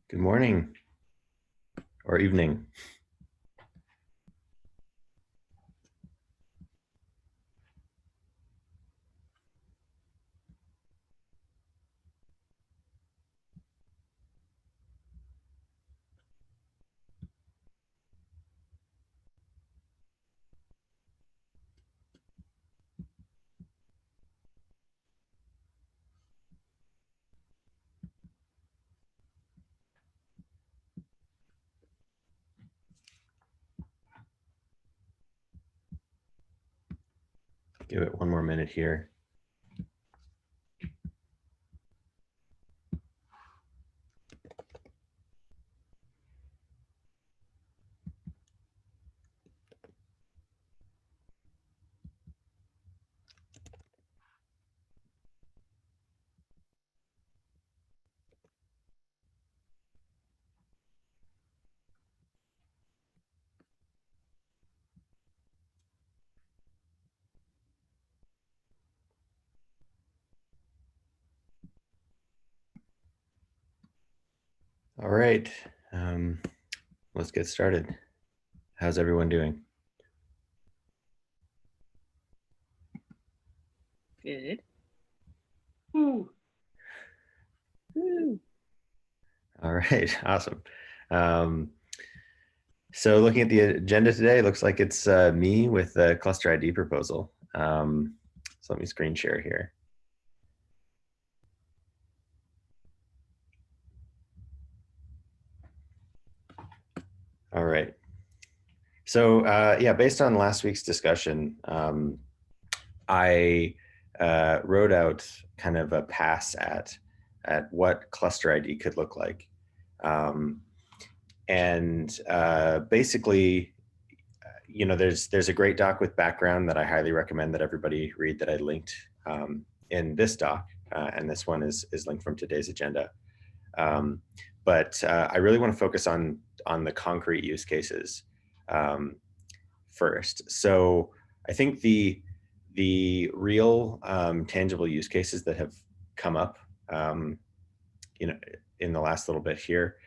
Good morning or evening. Give it one more minute here. All right, let's get started. How's everyone doing? Good. Woo. Woo. All right, awesome. So looking at the agenda today, it looks like it's me with the cluster ID proposal. So let me screen share here. All right. So yeah, based on last week's discussion, I wrote out kind of a pass at what cluster ID could look like. And basically, there's a great doc with background that I highly recommend that everybody read that I linked in this doc, and this one is linked from today's agenda. But I really want to focus on the concrete use cases first. So I think the real tangible use cases that have come up, in the last little bit here,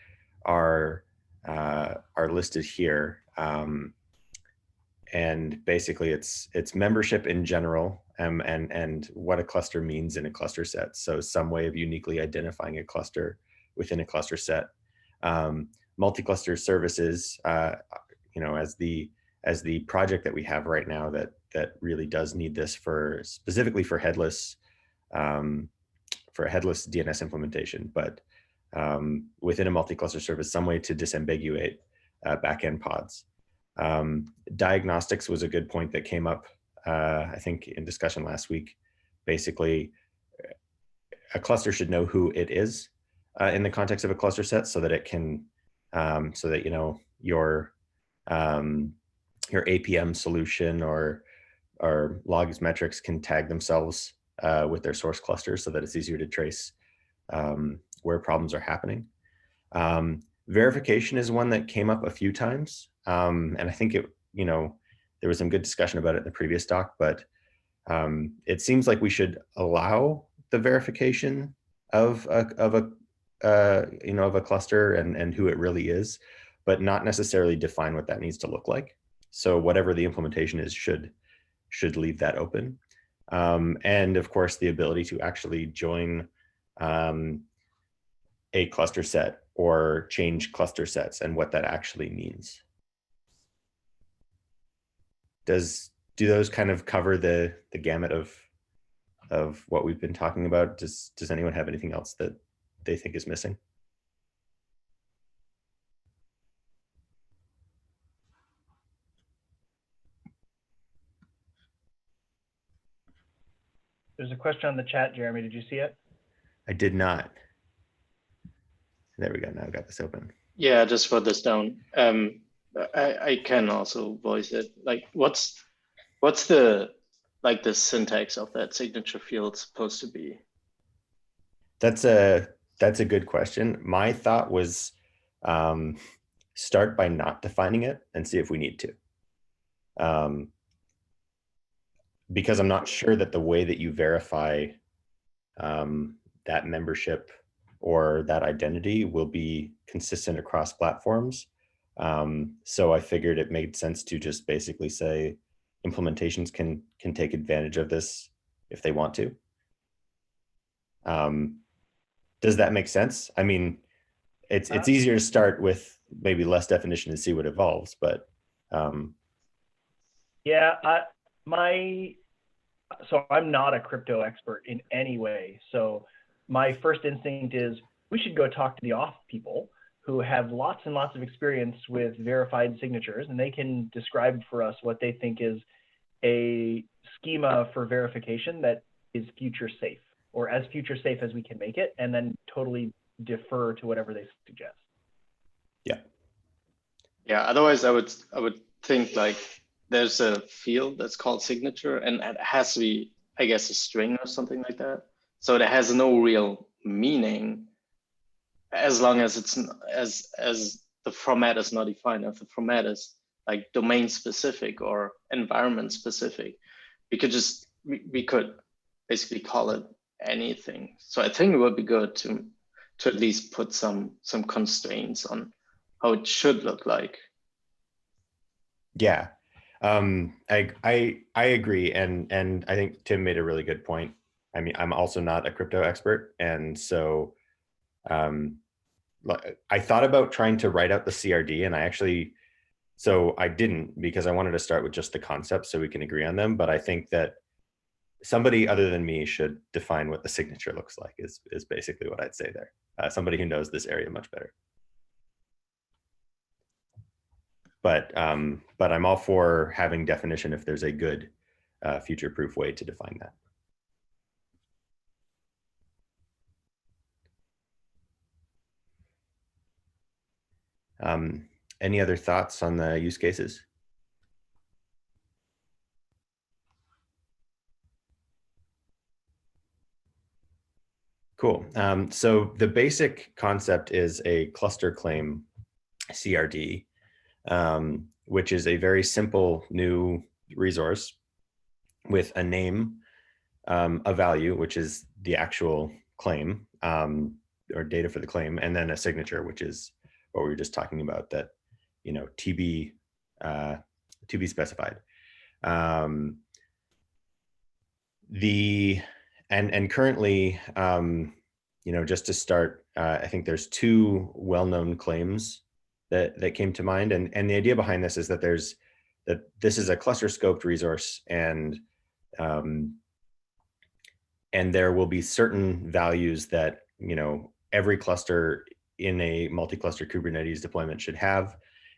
are listed here, and basically it's membership in general, and what a cluster means in a cluster set. So some way of uniquely identifying a cluster within a cluster set. Multi-cluster services, as the project that we have right now that really does need this specifically for headless DNS implementation, but within a multi-cluster service, some way to disambiguate backend pods. Diagnostics was a good point that came up, I think, in discussion last week. Basically, a cluster should know who it is in the context of a cluster set, so that it can, so that your APM solution or logs metrics can tag themselves with their source cluster, so that it's easier to trace where problems are happening. Verification is one that came up a few times, and I think there was some good discussion about it in the previous doc, but it seems like we should allow the verification of a cluster and who it really is, but not necessarily define what that needs to look like. So whatever the implementation is should leave that open. And of course, the ability to actually join a cluster set or change cluster sets and what that actually means. Do those kind of cover the gamut of what we've been talking about? Does anyone have anything else that they think is missing? There's a question on the chat, Jeremy. Did you see it? I did not. There we go. Now I've got this open. Yeah, just wrote this down. I can also voice it. Like, what's the syntax of that signature field supposed to be? That's a good question. My thought was start by not defining it and see if we need to. Because I'm not sure that the way that you verify that membership or that identity will be consistent across platforms. So I figured it made sense to just basically say implementations can take advantage of this if they want to. Does that make sense? I mean, it's easier to start with maybe less definition and see what evolves, but Yeah, so I'm not a crypto expert in any way. So my first instinct is we should go talk to the auth people who have lots and lots of experience with verified signatures, and they can describe for us what they think is a schema for verification that is future safe, or as future safe as we can make it, and then totally defer to whatever they suggest. Yeah, otherwise I would think like there's a field that's called signature, and it has to be, I guess, a string or something like that. So it has no real meaning as long as it's as the format is not defined. If the format is like domain specific or environment specific, we could basically call it anything. So I think it would be good to at least put some constraints on how it should look like. yeah, I agree, and I think Tim made a really good point. I mean, I'm also not a crypto expert, and so I thought about trying to write out the CRD, and I didn't, because I wanted to start with just the concepts so we can agree on them. But I think that somebody other than me should define what the signature looks like is basically what I'd say there. Somebody who knows this area much better. But I'm all for having definition if there's a good future-proof way to define that. Any other thoughts on the use cases? Cool. So the basic concept is a cluster claim CRD, which is a very simple new resource with a name, a value, which is the actual claim or data for the claim, and then a signature, which is what we were just talking about, that, you know, to be specified. And currently, you know, just to start, I think there's two well-known claims that came to mind, and the idea behind this is that this is a cluster scoped resource, and there will be certain values that, you know, every cluster in a multi-cluster Kubernetes deployment should have,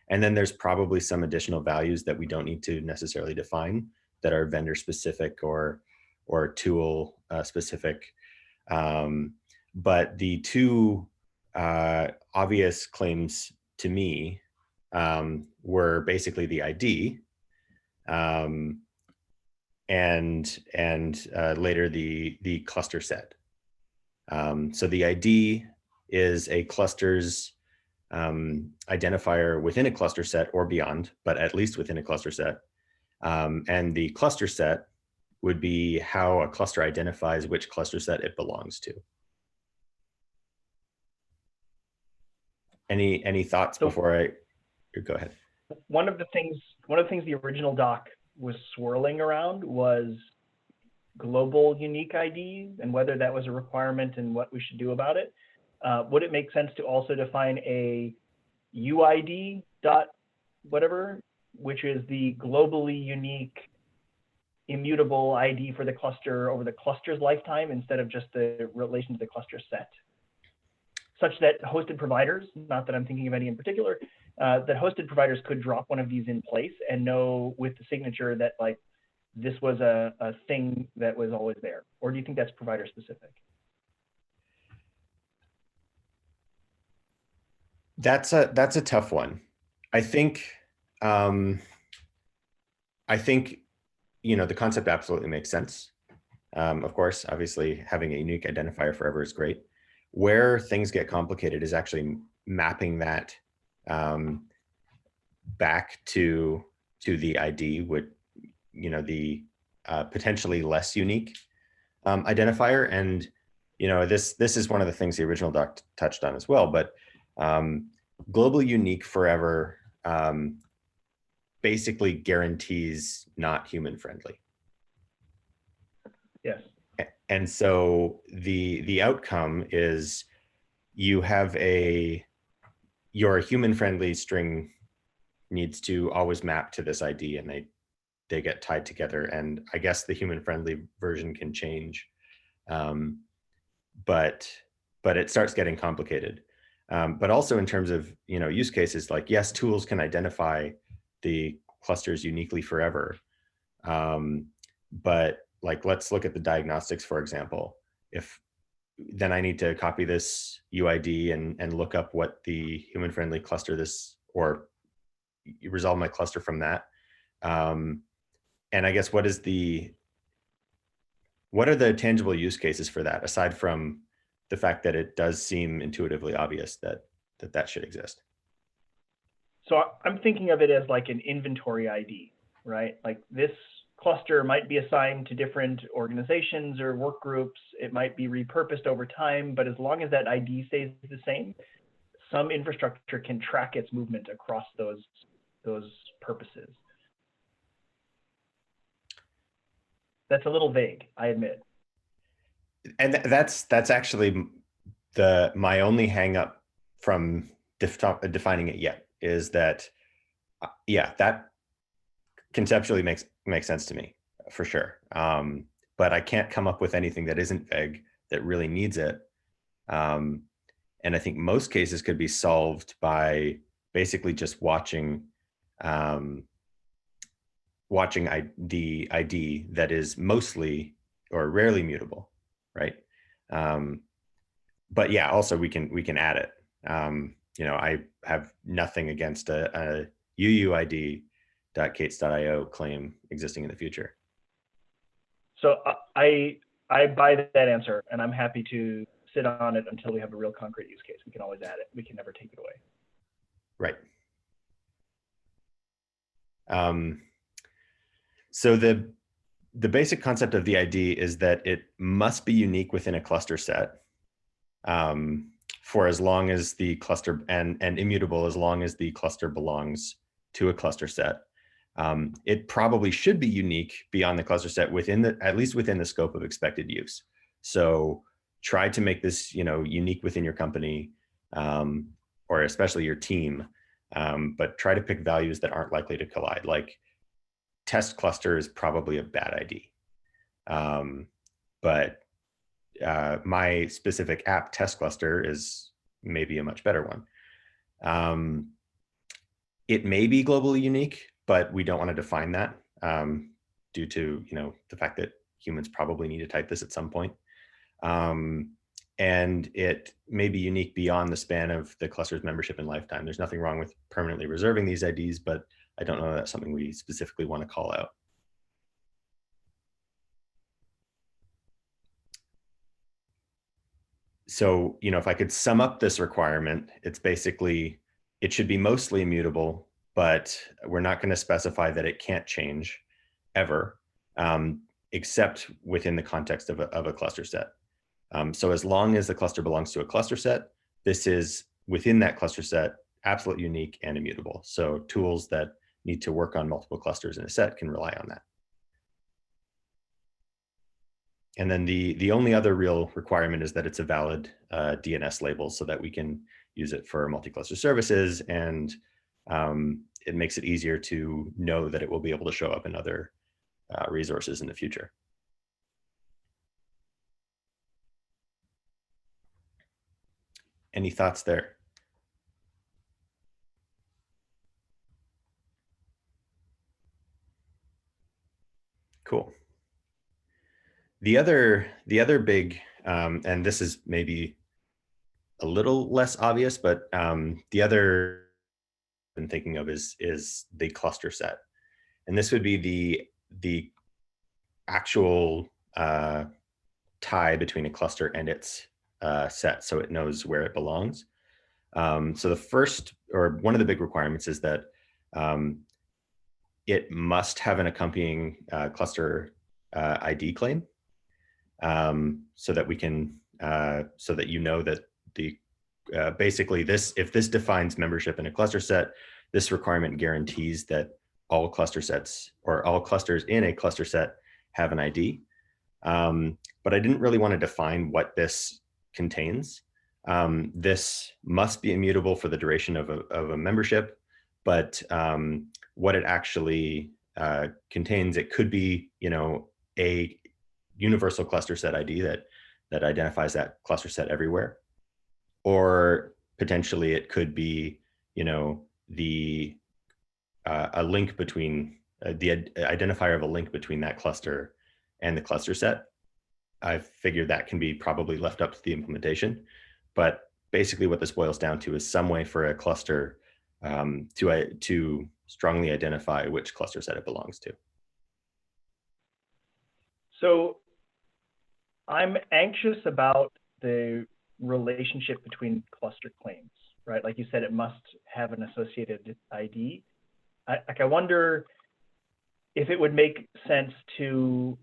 and then there's probably some additional values that we don't need to necessarily define, that are vendor specific or tool specific. But the two obvious claims to me were basically the ID and later the cluster set. So the ID is a cluster's identifier within a cluster set or beyond, but at least within a cluster set. And the cluster set would be how a cluster identifies which cluster set it belongs to. Any thoughts before I go ahead? One of the things the original doc was swirling around was global unique IDs and whether that was a requirement and what we should do about it. Would it make sense to also define a UID dot whatever, which is the globally unique immutable ID for the cluster over the cluster's lifetime, instead of just the relation to the cluster set, such that hosted providers, not that I'm thinking of any in particular, that hosted providers could drop one of these in place and know with the signature that, like, this was a thing that was always there? Or do you think that's provider specific? That's a tough one. I think you know, the concept absolutely makes sense. Of course, obviously, having a unique identifier forever is great. Where things get complicated is actually mapping that back to the ID, with, you know, the potentially less unique identifier. And, this is one of the things the original doc touched on as well, but global unique forever basically guarantees not human friendly. Yes. And so the outcome is you have your human friendly string needs to always map to this ID, and they get tied together. And I guess the human friendly version can change, but it starts getting complicated. But also in terms of use cases, like yes, tools can identify the clusters uniquely forever, but like let's look at the diagnostics, for example. If then I need to copy this UID and look up what the human friendly cluster or resolve my cluster from that. And I guess what are the tangible use cases for that, aside from the fact that it does seem intuitively obvious that should exist? So I'm thinking of it as like an inventory ID, right? Like this cluster might be assigned to different organizations or work groups. It might be repurposed over time, but as long as that ID stays the same, some infrastructure can track its movement across those purposes. That's a little vague, I admit. And that's actually my only hang up from defining it yet, is that yeah, that conceptually makes sense to me for sure. But I can't come up with anything that isn't vague that really needs it. And I think most cases could be solved by basically just watching the ID that is mostly or rarely mutable, right? But yeah, also we can add it. I have nothing against a uuid.kates.io claim existing in the future. So I buy that answer, and I'm happy to sit on it until we have a real concrete use case. We can always add it. We can never take it away. Right. So the basic concept of the ID is that it must be unique within a cluster set, for as long as the cluster and immutable as long as the cluster belongs to a cluster set. It probably should be unique beyond the cluster set at least within the scope of expected use. So try to make this unique within your company, or especially your team, but try to pick values that aren't likely to collide. Like test cluster is probably a bad ID, but my specific app test cluster is maybe a much better one. It may be globally unique, but we don't want to define that due to the fact that humans probably need to type this at some point. And it may be unique beyond the span of the cluster's membership and lifetime. There's nothing wrong with permanently reserving these IDs, but I don't know if that's something we specifically want to call out. So, if I could sum up this requirement, it's basically, it should be mostly immutable, but we're not going to specify that it can't change ever, except within the context of a cluster set. So as long as the cluster belongs to a cluster set, this is within that cluster set, absolute unique and immutable. So tools that need to work on multiple clusters in a set can rely on that. And then the only other real requirement is that it's a valid DNS label so that we can use it for multi-cluster services, and it makes it easier to know that it will be able to show up in other resources in the future. Any thoughts there? Cool. The other big, and this is maybe a little less obvious, but the other I've been thinking of is the cluster set, and this would be the actual tie between a cluster and its set, so it knows where it belongs. So the first, or one of the big requirements, is that it must have an accompanying cluster ID claim, so that we can so that you know that the basically this, if this defines membership in a cluster set, this requirement guarantees that all cluster sets or all clusters in a cluster set have an ID. But I didn't really want to define what this contains. This must be immutable for the duration of a membership, but what it actually contains, it could be, you know, a universal cluster set ID that identifies that cluster set everywhere, or potentially it could be, you know, the a link between the identifier of a link between that cluster and the cluster set. I figured that can be probably left up to the implementation, but basically what this boils down to is some way for a cluster to strongly identify which cluster set it belongs to. So I'm anxious about the relationship between cluster claims, right? Like you said, it must have an associated ID. I wonder if it would make sense to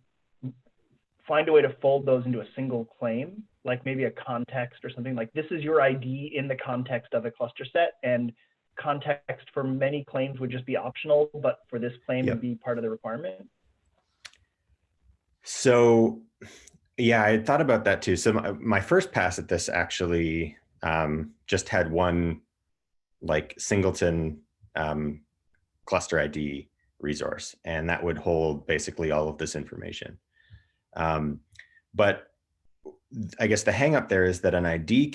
find a way to fold those into a single claim, like maybe a context or something like this is your ID in the context of a cluster set, and context for many claims would just be optional, but for this claim would be part of the requirement. So yeah, I thought about that too. So my first pass at this actually just had one like singleton cluster ID resource, and that would hold basically all of this information. But I guess the hang up there is that an ID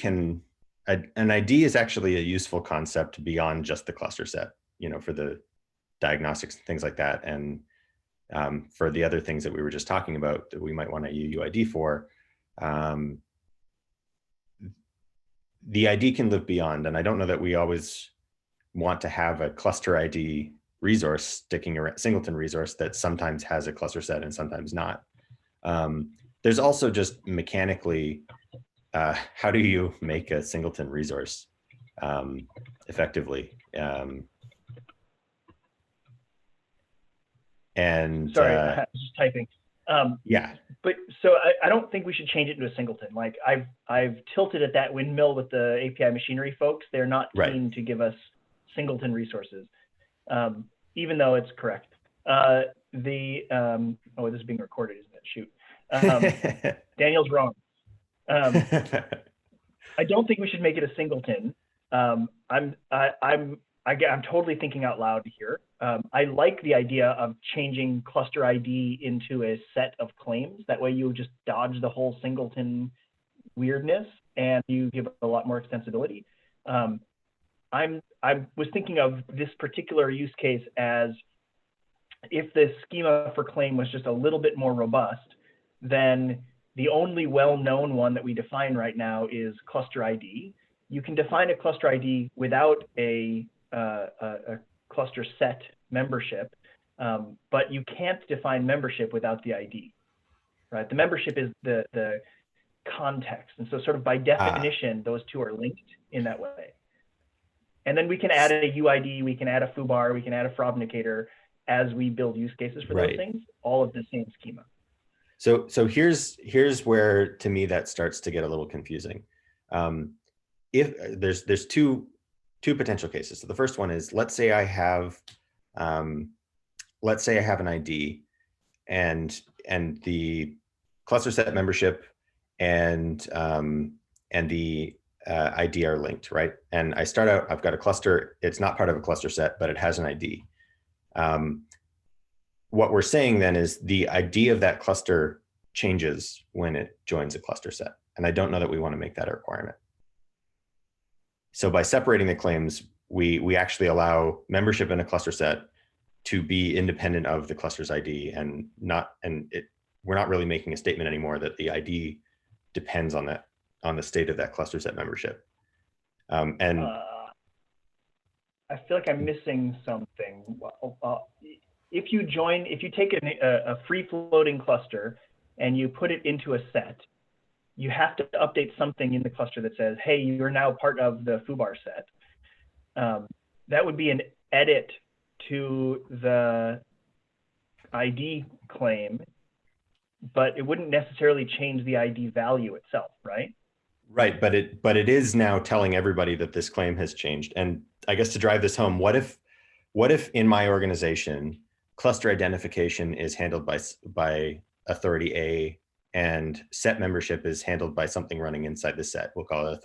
is actually a useful concept beyond just the cluster set, you know, for the diagnostics and things like that. And for the other things that we were just talking about that we might want a UUID for, the ID can live beyond. And I don't know that we always want to have a cluster ID resource sticking around, singleton resource that sometimes has a cluster set and sometimes not. There's also just mechanically, how do you make a singleton resource effectively? And sorry, I was just typing. Yeah. But so I don't think we should change it to a singleton. Like I've tilted at that windmill with the API machinery folks. They're not keen to give us singleton resources, even though it's correct. Oh, this is being recorded, isn't it? Shoot. Daniel's wrong. I don't think we should make it a singleton. I'm totally thinking out loud here. I like the idea of changing cluster ID into a set of claims. That way you just dodge the whole singleton weirdness and you give it a lot more extensibility. I was thinking of this particular use case as if the schema for claim was just a little bit more robust, then the only well-known one that we define right now is cluster ID. You can define a cluster ID without a cluster set membership, but you can't define membership without the ID, right? The membership is the context. And so sort of by definition, those two are linked in that way. And then we can add a UID, we can add a foobar, we can add a fraud indicator as we build use cases for those things, all of the same schema. So here's where, to me, that starts to get a little confusing. If there's two potential cases. So the first one is, let's say I have an ID and the cluster set membership and the ID are linked, right? And I start out, I've got a cluster, it's not part of a cluster set, but it has an ID. What we're saying then is the ID of that cluster changes when it joins a cluster set. And I don't know that we want to make that a requirement. So by separating the claims, we actually allow membership in a cluster set to be independent of the cluster's ID, and we're not really making a statement anymore that the ID depends on the state of that cluster set membership. I feel like I'm missing something. If you take a free floating cluster and you put it into a set, you have to update something in the cluster that says, hey, you're now part of the foobar set. That would be an edit to the ID claim but it wouldn't necessarily change the ID value itself, right? Right, but it is now telling everybody that this claim has changed. And I guess to drive this home, what if in my organization cluster identification is handled by authority A and set membership is handled by something running inside the set? We'll call it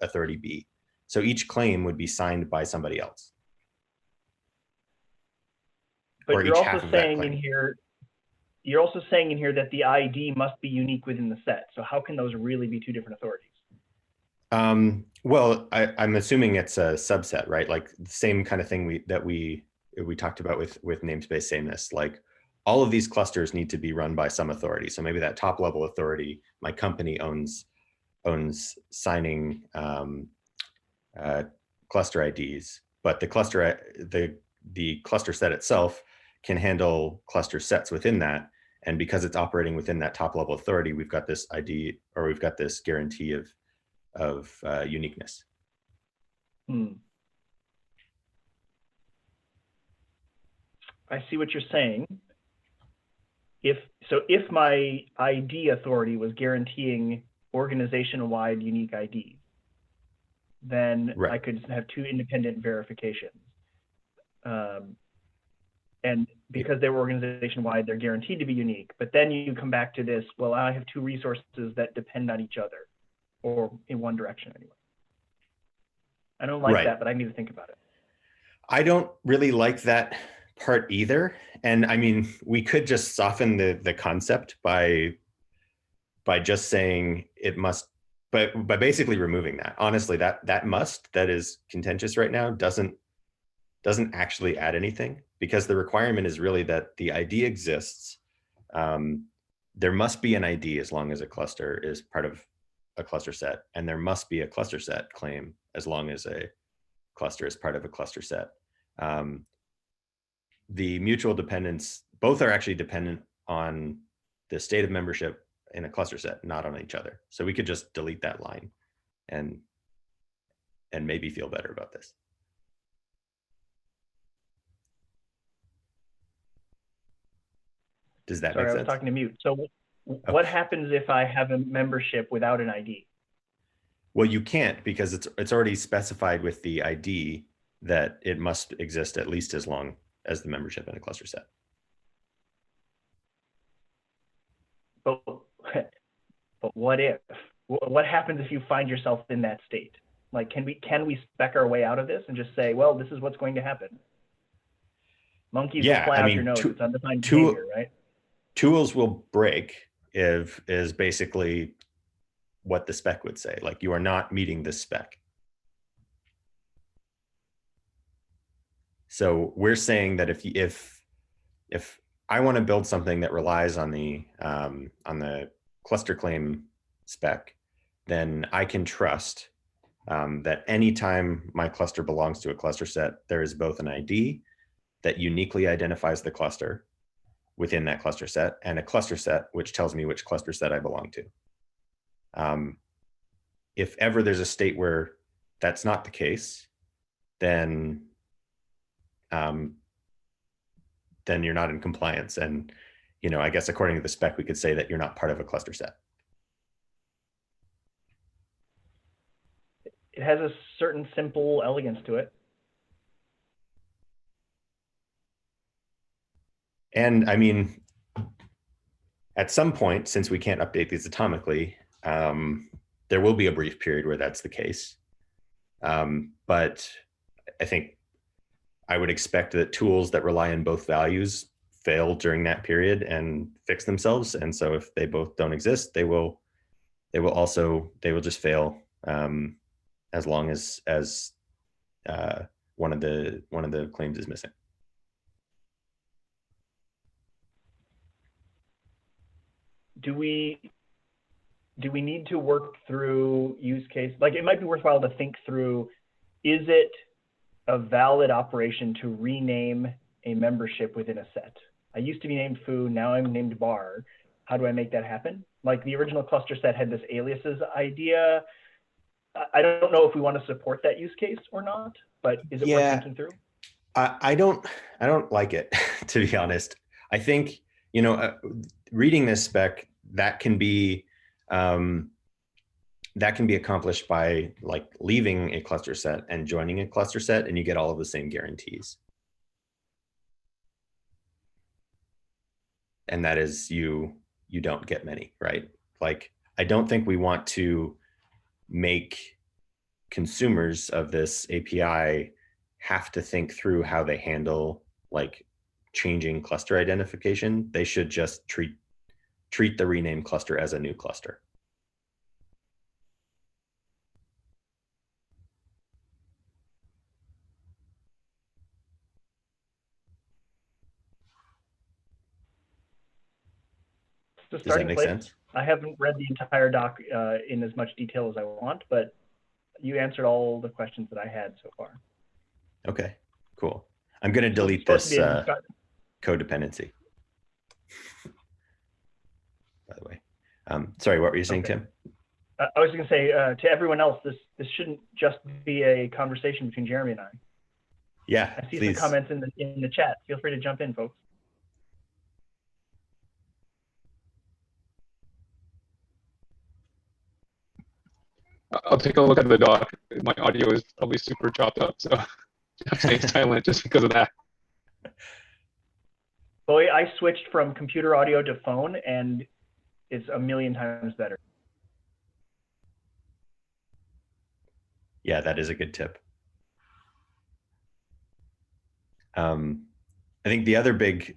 authority B. So each claim would be signed by somebody else. But Or you're each also half of that saying in claim. here, that the ID must be unique within the set. So how can those really be two different authorities? Well, I'm assuming it's a subset, right? Like the same kind of thing we talked about with namespace sameness. Like all of these clusters need to be run by some authority. So maybe that top level authority, my company owns signing cluster IDs, but the cluster set itself can handle cluster sets within that. And because it's operating within that top level authority, we've got this ID, or we've got this guarantee of uniqueness. I see what you're saying. If my ID authority was guaranteeing organization-wide unique IDs, then Right. I could have two independent verifications. And because they were organization-wide, they're guaranteed to be unique. But then you come back to this, well, I have two resources that depend on each other, or in one direction anyway. I don't like that, but I need to think about it. I don't really like that part either. And I mean, we could just soften the concept by just saying it must, but by basically removing that. Honestly, that must, that is contentious right now, doesn't actually add anything, because the requirement is really that the ID exists. There must be an ID as long as a cluster is part of a cluster set, and there must be a cluster set claim as long as a cluster is part of a cluster set. The mutual dependence, both are actually dependent on the state of membership in a cluster set, not on each other. So we could just delete that line and maybe feel better about this. Does that make sense? Sorry, I was talking to mute. So what happens if I have a membership without an ID? Well, you can't, because it's already specified with the ID that it must exist at least as long as the membership in a cluster set. But what if? What happens if you find yourself in that state? Like, can we spec our way out of this and just say, well, this is what's going to happen? Monkeys will fly out your nose. It's undefined behavior, right? Tools will break is basically what the spec would say. Like, you are not meeting this spec. So we're saying that if I want to build something that relies on the cluster claim spec, then I can trust that anytime my cluster belongs to a cluster set, there is both an ID that uniquely identifies the cluster within that cluster set, and a cluster set which tells me which cluster set I belong to. If ever there's a state where that's not the case, then you're not in compliance. And, I guess according to the spec, we could say that you're not part of a cluster set. It has a certain simple elegance to it. And I mean, at some point, since we can't update these atomically, there will be a brief period where that's the case. But I think I would expect that tools that rely on both values fail during that period and fix themselves. And so if they both don't exist, they will just fail as long as one of the claims is missing. Do we need to work through use case? Like, it might be worthwhile to think through, is it a valid operation to rename a membership within a set? I used to be named Foo, now I'm named Bar. How do I make that happen? Like, the original cluster set had this aliases idea. I don't know if we want to support that use case or not, but is it worth thinking through? I don't like it, to be honest. I think reading this spec, that can be accomplished by like leaving a cluster set and joining a cluster set, and you get all of the same guarantees. And that is you don't get many, right? Like, I don't think we want to make consumers of this API have to think through how they handle like changing cluster identification. They should just treat the renamed cluster as a new cluster. Does that make sense? I haven't read the entire doc in as much detail as I want, but you answered all the questions that I had so far. Okay, cool. I'm going to delete this codependency, by the way. Sorry, what were you saying, Tim? I was going to say to everyone else, this shouldn't just be a conversation between Jeremy and I. Yeah, I see please. some comments in the chat. Feel free to jump in, folks. I'll take a look at the doc. My audio is probably super chopped up, so I'm staying silent just because of that. Boy, I switched from computer audio to phone, and it's a million times better. Yeah, that is a good tip. I think the other big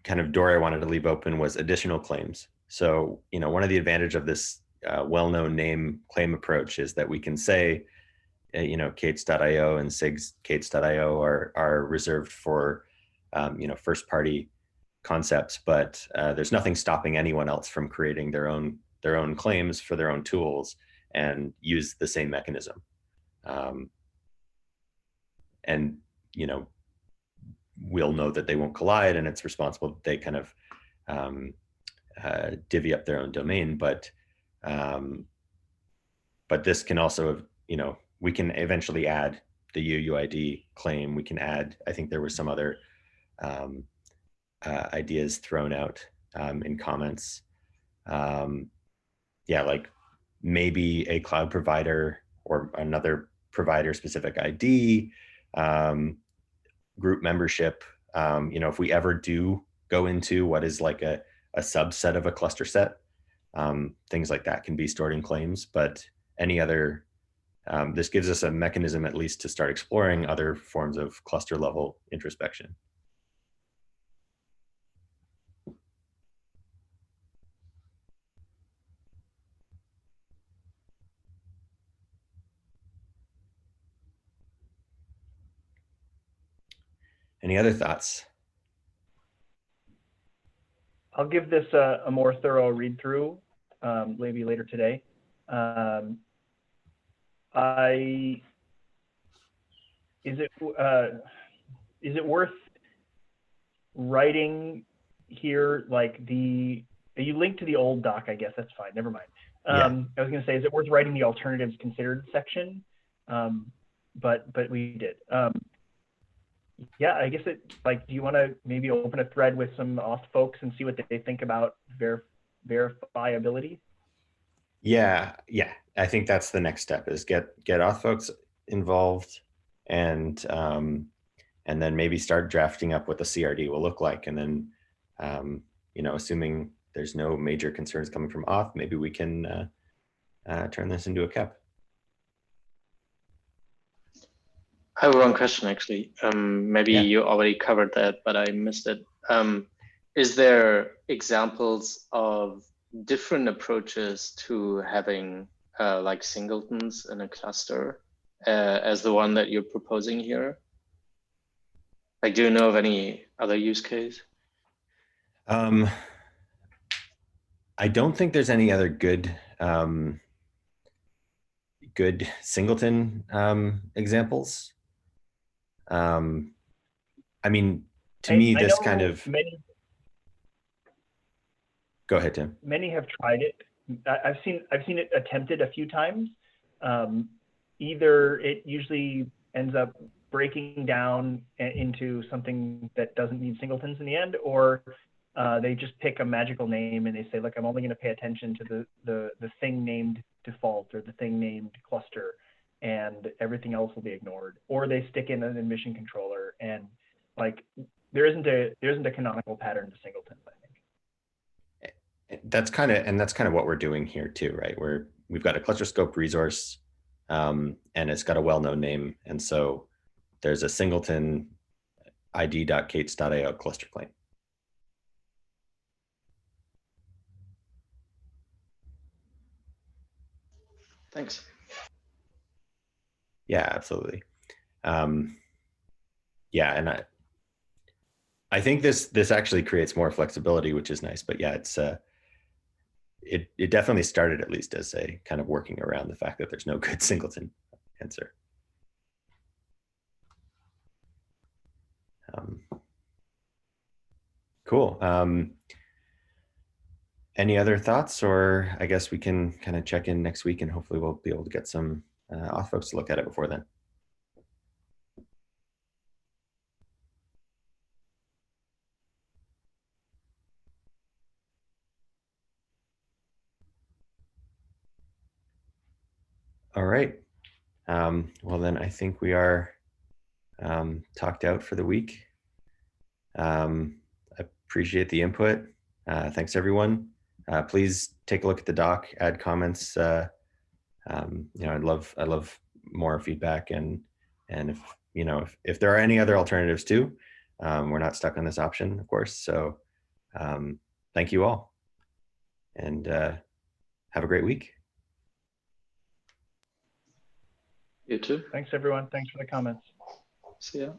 kind of door I wanted to leave open was additional claims. So, one of the advantages of this well-known name claim approach is that we can say, Kates.io and SIG's Kates.io are reserved for, first-party concepts, but there's nothing stopping anyone else from creating their own claims for their own tools and use the same mechanism. And we'll know that they won't collide, and it's responsible that they kind of divvy up their own domain. But this can also, we can eventually add the UUID claim. We can add, I think there were some other ideas thrown out in comments. Yeah, like maybe a cloud provider or another provider specific ID, group membership. If we ever do go into what is like a subset of a cluster set, things like that can be stored in claims, but any other, this gives us a mechanism at least to start exploring other forms of cluster level introspection. Any other thoughts? I'll give this a more thorough read through, maybe later today. Is it worth writing here, like you linked to the old doc, I guess that's fine, never mind. Yeah. I was gonna say, is it worth writing the alternatives considered section? But we did. Yeah, I guess do you want to maybe open a thread with some auth folks and see what they think about verifiability? Yeah, I think that's the next step, is get auth folks involved, and then maybe start drafting up what the CRD will look like, and then assuming there's no major concerns coming from auth, maybe we can turn this into a KEP. I have one question, actually. Maybe you already covered that, but I missed it. Is there examples of different approaches to having like singletons in a cluster as the one that you're proposing here? Like, do you know of any other use case? I don't think there's any other good singleton examples. I mean, to me, this kind of Go ahead, Tim. Many have tried it. I've seen it attempted a few times. Either it usually ends up breaking down into something that doesn't need singletons in the end, or they just pick a magical name and they say, look, I'm only going to pay attention to the thing named default or the thing named cluster, and everything else will be ignored. Or they stick in an admission controller, and like there isn't a canonical pattern to singletons, I think. That's kind of what we're doing here too, right? We've got a cluster scope resource, and it's got a well-known name, and so there's a singleton id.k8s.io cluster claim. Thanks. Yeah, absolutely. Yeah, and I think this actually creates more flexibility, which is nice. But yeah, it's it definitely started at least as a kind of working around the fact that there's no good singleton answer. Cool. Any other thoughts, or I guess we can kind of check in next week and hopefully we'll be able to get some auth folks to look at it before then. All right. Well, then I think we are talked out for the week. I appreciate the input. Thanks, everyone. Please take a look at the doc, add comments. I'd love more feedback, and if there are any other alternatives too, we're not stuck on this option, of course. So thank you all, and have a great week. You too. Thanks, everyone. Thanks for the comments. See ya.